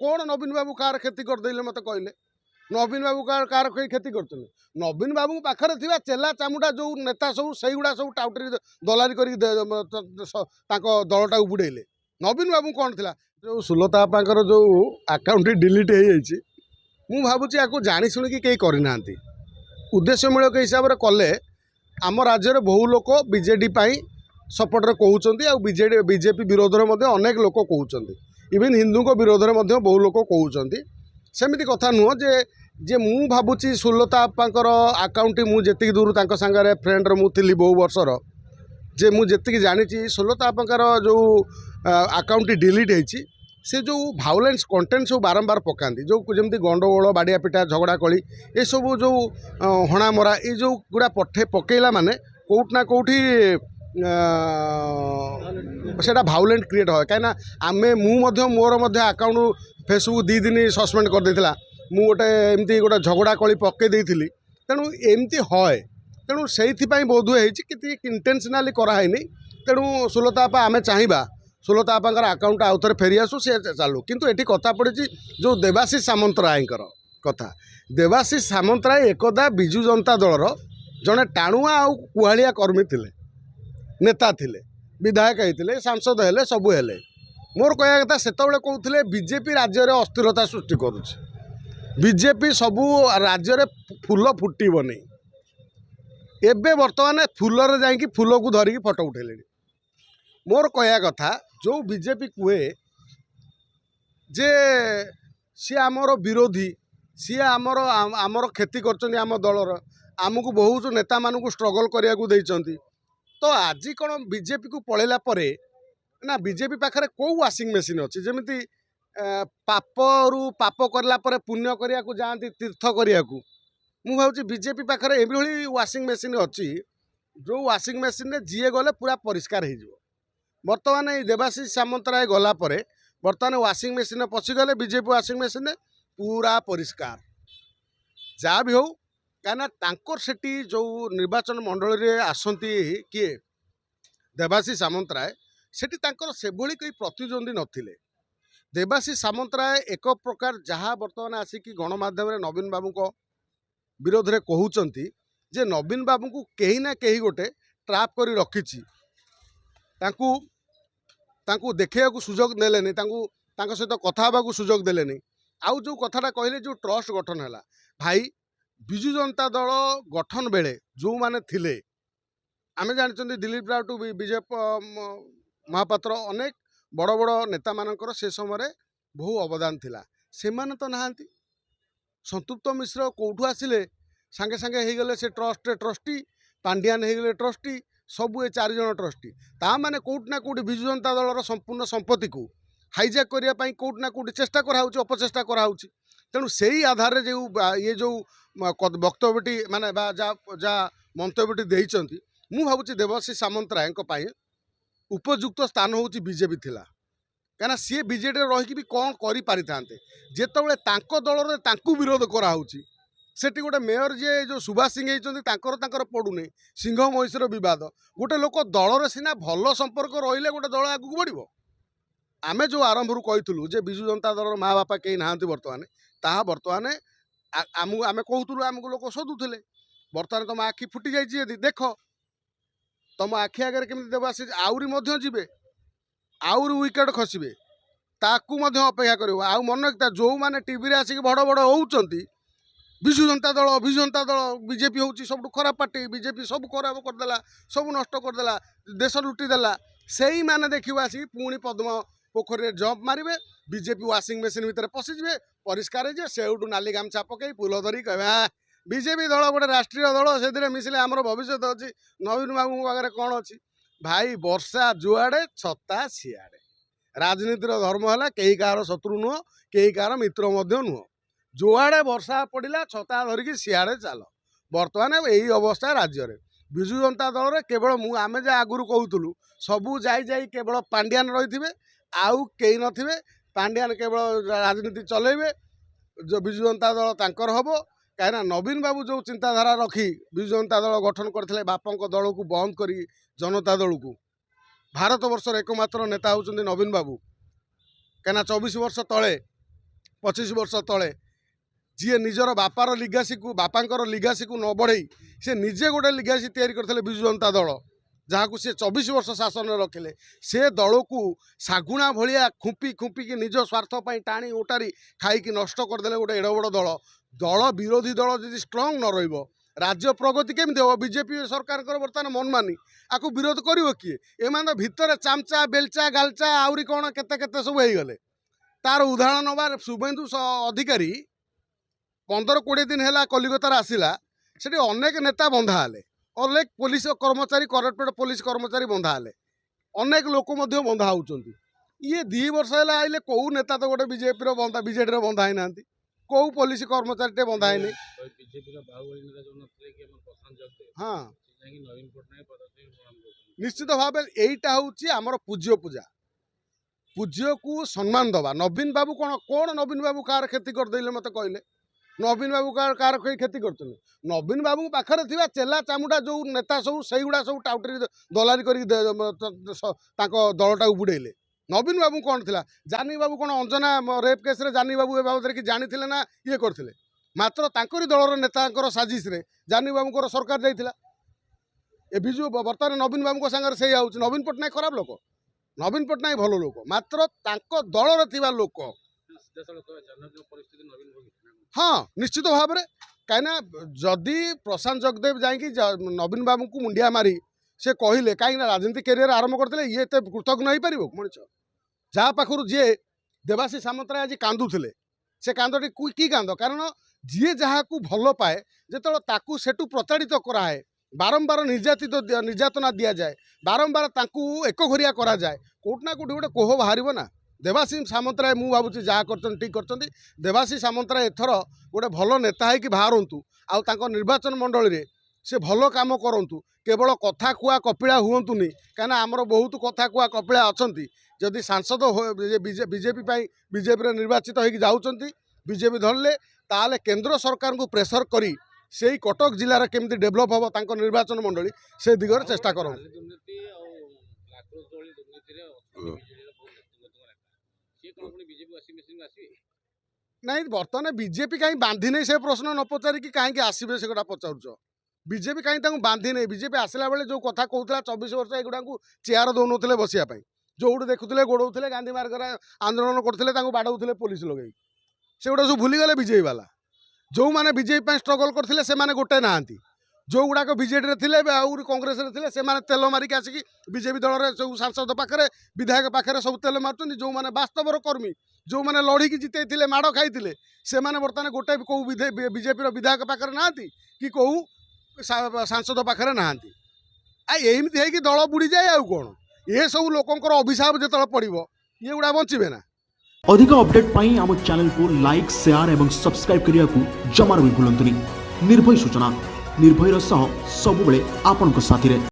कौन नवीन बाबू कार क्षति करदे मत कहले नवीन बाबू कार क्षति कर नवीन बाबू पाखे थी चेला चामुटा जो नेता सब से गुड़ा सब टाउटरी दलारी कर दलटा बुड़ेले नवीन बाबू कौन थी जो सुलता बापांकर जो आकाउंट डिलीट हो जाए मु भावुँ या जानी शुणिकी कहीं करना उद्देश्यमूलक हिसाब से कले आम राज्य में बहु लोक बीजेडी सपोर्ट कहते बीजेपी विरोध में अनेक लोक कहते इवन हिंदू विरोध में बहु लोक कहते सेमती कथा नुह जे मु भावुची सुलता बापांकर आकाउंट मुझे दूर सांगे फ्रेंड मुझी बहु वर्षर जे मुझे जानी सुलता बापांकर जो आकाउंट डिलीट होती से जो भायोलेंस कंटेंट सब बारंबार पकाती जो जमी गंडगोल बाड़िया पिटा झगड़ा कली ये सब जो हणा मरा ये जो गुड़ा पकेला माने कौटना कौटी सेटा भायोलेंट क्रिएट है कहीं आमे मोर आकाउंट फेसबुक 2 दिन सस्पेंड कर देथिला मु गोटे एमती गोटे झगड़ा कली पकई देथिली तेणु एमती है तेणु से बोधुए कि इंटेंशनाली कराई तेणु सुलता बापा आमे चाहिबा सुलता बापांकर आकाउंट आउ थे फेरी आसू सी चालू किंतु एटी कथा पड़ी जो देवाशीष सामंतरायकर कथा देवाशीष सामंतराय एकदा विजु जनता दलर जड़े टाणुआ आउ कुहाड़िया कर्मी थिले नेता थिले विधायक होते सांसद हेले सबू हेले मोर कहया कथा सेतबेले कहते बीजेपी राज्य में अस्थिरता सृष्टि करुचे बीजेपी सबू राज्य में फूल फुटब नहीं एबे वर्तमान फूलर जाइए फूल को धरिकी फटो उठेले मोर कहया कथा जो बीजेपी कहे जे सी आमर विरोधी सी आमर क्षति कर दलर आमको बहुत नेता मानू स्ट्रगल करने को तो आज कौन बीजेपी को पलैला ना बीजेपी पाखे कौ वाशिंग मेसीन अच्छी जमी पापरू पाप करला पुण्य करने को जाती तीर्थ करने को मु भावी बीजेपी पाखे ये वाशिंग मेसीन अच्छी जो वाशिंग मेसीन जीए गले पूरा परिष्कार हो बर्तमान देवाशीष सामंतराय गला बर्तमान वाशिंग मेसीन पशिगले बीजेपी वाशिंग मेसीन पूरा परिष्कार जहाँ भी हो कहीं सेठी जो निर्वाचन मंडल में आसती किए देवाशीष सामंतराय सेठी से कोई प्रतिद्वंदी नथिले देवाशीष सामंतराय एक प्रकार जहाँ बर्तमान आसिक गणमाध्यम नवीन बाबू को विरोध में कहते जे नवीन बाबू को कहीं ना कहीं गोटे ट्राप कर रखी देखा सुजोग देलेनी सहित कथा को सुजोग देलेनी आउ जो कथाटा कहले जो ट्रस्ट गठन है भाई विजु जनता दल गठन बेले जो माने थिले आमे जानते दिलीप राउत विजय महापात्र अनेक बड़ बड़ नेता मानकर से समय बहु अवदान थिला से माने तो नहांती संतृप्त मिश्र कौटू आसिले सांगे सांगे हो गले से ट्रस्टी पांड्यान हो गले ट्रस्टी सबू ए 4 जन ट्रस्टी ता माने कौटना कौटी विजु जनता दलर संपूर्ण संपत्ति को हाईजैक करने कौटना कौटी चेष्टा कराऊँ अपचेष्टा कराऊँ तेणु से ही आधार जो ये जो वक्तव्यटी माने जा मंतव्यटी देइचंती मु भावुची देवाशीष सामंतराय उपयुक्त स्थान हूँ बीजेपी थिला कहीं सी बीजेडी रही भी कौन करि पारि थांते जेतबेले तांको दल तांको विरोध कराऊँची सेठी गोटे मेयर जे जो सुभाष सिंह होती पड़ूनी सिंह महिषर विवाद गोटे लोक दल सीना भल संपर्क रही गोटे दल आगू बढ़ आमे जो आरंभ कहूँ जे विजु जनता दल माँ बापा कहीं ना बर्तमान ताहा बर्तमान आमे कहूँ आमको लोक शोधुले बर्तमान तुम आखि फुटी जाइए देख तुम आखि आगे केमी देवाशीष आहरी जीवे आउरी विकेट खसबे ताकू अपेक्षा कर मन रखता जो मैंने टीवी आसिक बड़ बड़ होती विजु जनता दल बीजेपी हूँ सब खराब पार्टी बीजेपी सब खराब करदेला सब नष्ट करदेला देश लुटिदेला से ही मैंने देखिए आसिक पुणी पद्म पोखरी जंप मारे बीजेपी वाशिंग मेसीन भितर पशिजे परिष्कार जे सेठू नाली गामछा पकई फूल धरी कह बीजेपी दल गोटे राष्ट्रीय दल से मिसिले आमर भविष्य अच्छी नवीन बाबू पाखे कौन अच्छी भाई वर्षा जुआड़े छता सियाड़े राजनीतिर धर्म है कहीं कहार शत्रु नुह कहीं कहार मित्र नुह जुआड़े वर्षा पड़ा छता धरिकी सियाड़े चल बर्तमान यही अवस्था राज्य में विजु जनता दल में केवल आमे जे आगुरी कहूँ सबू जाई केवल पांड्यान रही आउ कई नथिबे पांड्यान केवल राजनीति चलेबे जो विजु जनता दल तांकर हबो कहीं नवीन बाबू जो चिंताधारा रखी विजु जनता दल गठन करथिले बापा दल को बंद करी जनता दल को भारत वर्षर एकमात्र नेता होउछन्ति नवीन बाबू कहीं 24 वर्ष तले 25 वर्ष तले जी निजर बापार लिगासी को बापांकर लिगासी को न बढ़ई से निजे गोटे लिगासी तैयारी करते विजु जनता दल जहाँ को सी 24 वर्ष शासन रखिले से दल को सागुणा भाया खुंपी खुंपिकी निज स्वार्थ टाणी ओटारी खाई नष्ट करदे गोटे एड़ बड़ दल दल विरोधी दल जी स्ट्रंग न रही राज्य प्रगति केमती हम बीजेपी सरकार बर्तमान मनमानी आपको विरोध कर किए एम भितर चामचा बेलचा गालचा आउरी कौन केते केते सब गले तार उदाहरण नबार शुभेन्दु अधिकारी 15-20 दिन है कलिकतार आसला से अनेक नेता बंधा हेले अनेक पुलिस कर्मचारी करेक्टेड पुलिस कर्मचारी बंधा हेले अनेक लोक बंधा होउचंती ये 2 वर्ष है आइले कौ नेता तो गोटे बीजेपी बंधा बीजेडी बंधा ही ना कौ पुलिस कर्मचारी बंधा है हाँ निश्चित भाव यहीटा हूँ आमर पूज्य पूजा पूज्य को सम्मान दबा नवीन बाबू कौन कौन नवीन बाबू कार क्षति करदे मत कहले नवीन बाबू कार क्षति कर नवीन बाबू पाखे थी चेला चामुटा जो नेता सब से गुड़ा सब टाउटरी दलारी कर दलटा बुड़ेले नवीन बाबू कौन थिला जानी बाबू कौन अंजना रेप केस रे जानी बाबू ए बाबद कि जानी ना ये करथिले मात्र तांकरी दलर नेता साजिश रे जानी बाबू सरकार जाइथिला ए बिजु बर्तमान नवीन बाबू संगे से नवीन पट्टनायक खराब लोक नवीन पट्टनायक भल लोक मात्र तांको दलर थिबा लोक हाँ निश्चित भाव में कहीं जदि प्रशांत जगदेव जाकि नवीन बाबू को मुंडिया मारी से कहले कहीं राजनीति कैरियर आरंभ करते ये कृतज्ञ हो पार मनीष जहाँ पाखर जी देवाशी सामंतराय आज कांदुले से कांदटी कि कांद कारण जी जहाँ को भल पाए जो सेठू प्रताड़ित कराए बारंबार निर्यातना दि जाए बारंबार एक घरिया करा जाए कोटना कोटी गोटे कोह बाहर ना देवाशी सामंतराय मु भावुँ जहाँ कर ठीक कर देवाशी सामंतराय एथर गोटे भल नेता है कि बाहरतु आउ निर्वाचन मंडल में से भल काम करूँ केवल कथा कुआ कपिला हूँ कहीं आमर बहुत कथा कुआ कपिला अच्छा जदि सांसद बीजेपी बीजेपी निर्वाचित हो जाऊँच बीजेपी धरले ताले केंद्र सरकार को प्रेसर करी से कटक जिलार केमती डेभलप हम तांको निर्वाचन मंडली से दिगरे चेष्टा करूँ नहीं बर्तमान बीजेपी कहीं बांधी नहीं से प्रश्न न पचारिकी कहीं आसबे से गोटा पचार बीजेपी कहीं बांधी नहीं बीजेपी आसला बेले जो कथा कहूला 24 वर्ष एगुड़ा चेयर दौन बसिया जो देखुले गोड़े गांधी मार्ग आंदोलन करते बाड़ौले पुलिस लगे से गुड़ा सब भूलीगले बीजेपी वाला जो मैंने बीजेपी स्ट्रगल करते से गोटे नहांती जो गुड़ाक बीजेडी थे आउरी कांग्रेस थे से तेल मारिक आसिक बीजेपी दल सब सांसद पाखे विधायक पाखे सब तेल मार्च जो मैंने बास्तवर कर्मी जो मैंने लड़िकी जिते माड़ खाई से बर्तमान गोटे कौ बीजेपी विधायक पाखे ना कि कौ सांसद पाखे ना एमती है कि दल बुड़ी जाए आउ कौन ये सब लोकंर अभिशाप जो पड़ो ये गुड़ा बचे ना अधिक अपडेट पाई आम चैनल को लाइक शेयर एवं सब्सक्राइब करने को जमार भी भूलुनी निर्भय सूचना निर्भयर सह सबुबले आपनक साथी रे।